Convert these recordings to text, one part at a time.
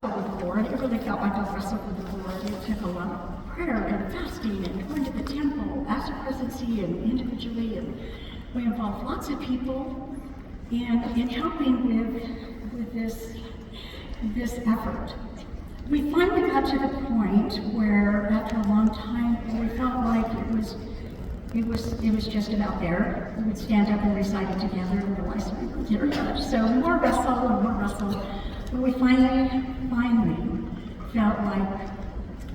with the Lord. It really felt like a wrestle with the Lord. It took a lot of prayer and fasting and going to the temple as a presidency and individually, and we involved lots of people in helping with this effort. We finally got to the point where, after a long time, we felt like it was just about there. We would stand up and recite it together and realize we were getting much. So more wrestle and more wrestle. But we finally felt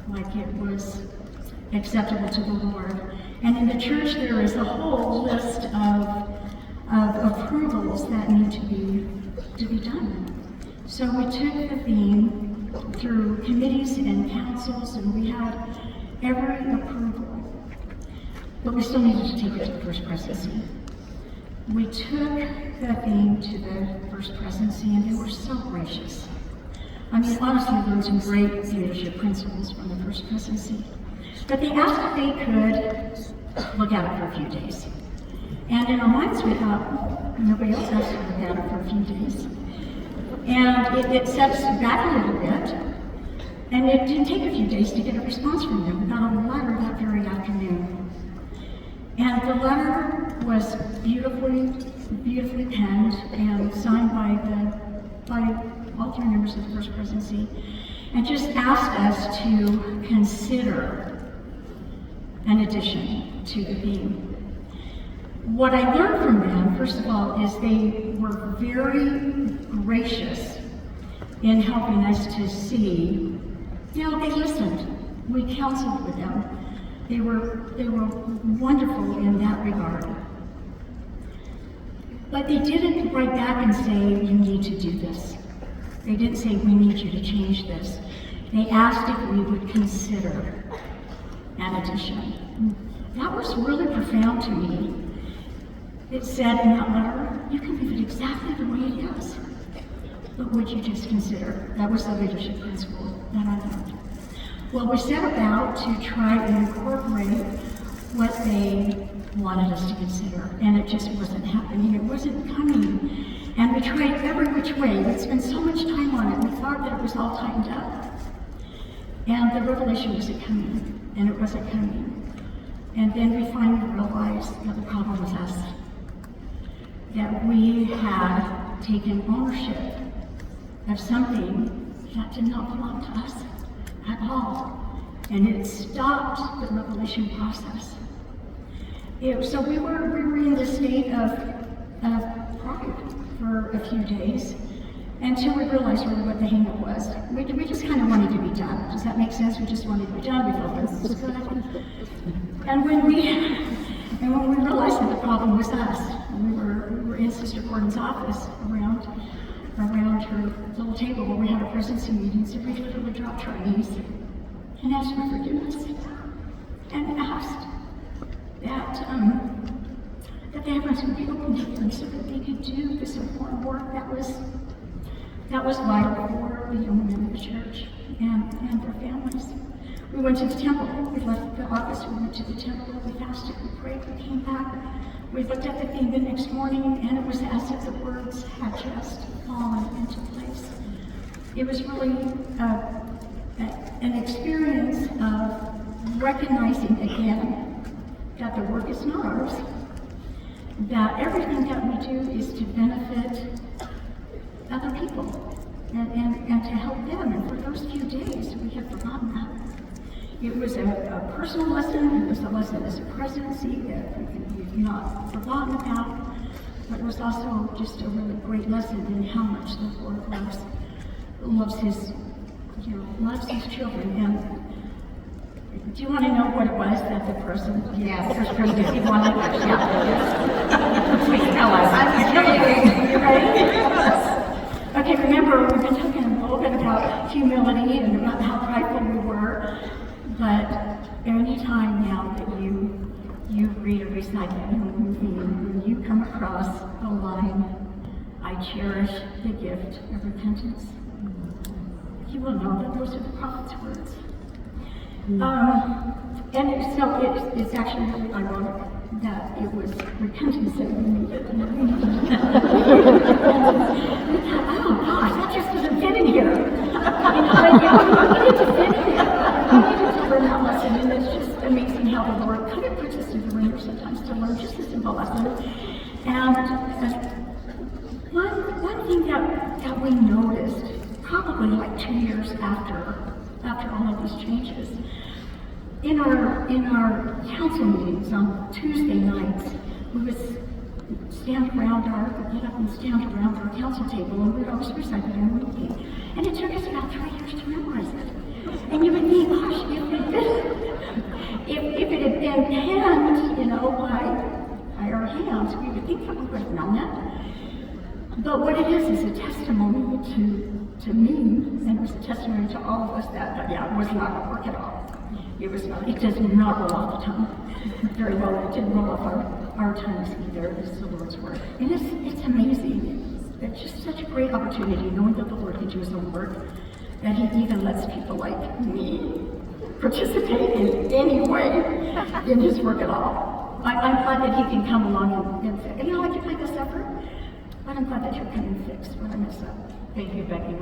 like it was acceptable to the Lord. And in the church there is a whole list of approvals that need to be done. So we took the theme through committees and councils, and we had every approval. But we still needed to take it to the First Presidency. We took the theme to the First Presidency, and they were so gracious. I mean, honestly, we learned some great leadership principles from the First Presidency. But they asked if they could look at it for a few days. And in our minds, we thought, nobody else has to look at it for a few days. And it set us back a little bit. And it didn't take a few days to get a response from them. We got a letter that very afternoon. And the letter was beautifully penned and signed by all three members of the First Presidency, and just asked us to consider an addition to the theme. What I learned from them, first of all, is they were very gracious in helping us to see, they listened. We counseled with them. They were wonderful in that regard. But they didn't write back and say, you need to do this. They didn't say, we need you to change this. They asked if we would consider an addition. That was really profound to me. It said in that letter, you can leave it exactly the way it is, but would you just consider? That was the leadership principle that I learned. Well, we set about to try and incorporate what they wanted us to consider, and it just wasn't happening. It wasn't coming. And we tried every which way. We'd spent so much time on it. We thought that it was all tightened up. And the revelation wasn't coming, and it wasn't coming. And then we finally realized that the problem was us. That we had taken ownership of something that did not belong to us at all. And it stopped the revelation process. So we were in this state of pride for a few days until we realized really what the hang-up was. We just kind of wanted to be done. Does that make sense? We just wanted to be done. We felt this was good. And when we realized that the problem was us, we were in Sister Gordon's office around her little table where we had our presidency meetings, and we literally dropped to our knees and asked for forgiveness, and asked that the heavens would be open to them so that they could do this important work that was vital for the young women of the church and their families. We went to the temple. We left the office. We went to the temple. We fasted. We prayed. We came back. We looked at the theme the next morning, and it was as if the words had just fallen into place. It was really an experience of recognizing again that the work is not ours, that everything that we do is to benefit other people and to help them. And for those few days, we had forgotten that. It was a personal lesson. It was a lesson as a presidency that we've not forgotten about, but it was also just a really great lesson in how much the Lord loves his children. And do you want to know what it was that the person, First Presidency wanted? Please tell us. You ready? Okay, remember, we've been talking a little bit about humility and about how prideful we were, but any time now that you read or recite that when you come across the line, I cherish the gift of repentance, you will know that those are the prophet's words. And so it's actually really ironic that it was repentance that we needed. Oh gosh, that just doesn't fit in here. simple lesson. And one thing that we noticed, probably like 2 years after all of these changes, in our council meetings on Tuesday nights, we would get up and stand around our council table, and we'd always recite the annual meeting. And it took us about 3 years to memorize it. And you would think, gosh, if it had been penned, by our hands, we would think that we would have known that. But what it is a testimony to me, and it was a testimony to all of us that it was not going to work at all. It was not. It does not roll off the tongue very well. It didn't roll off our tongues either. This is the Lord's word, and it's amazing. It's just such a great opportunity, knowing that the Lord can do His own work, that He even lets people like me participate in any way in His work at all. I'm glad that He can come along and fix. I can play this effort, but I'm glad that He'll come and fix what I mess up. Thank you, Becky.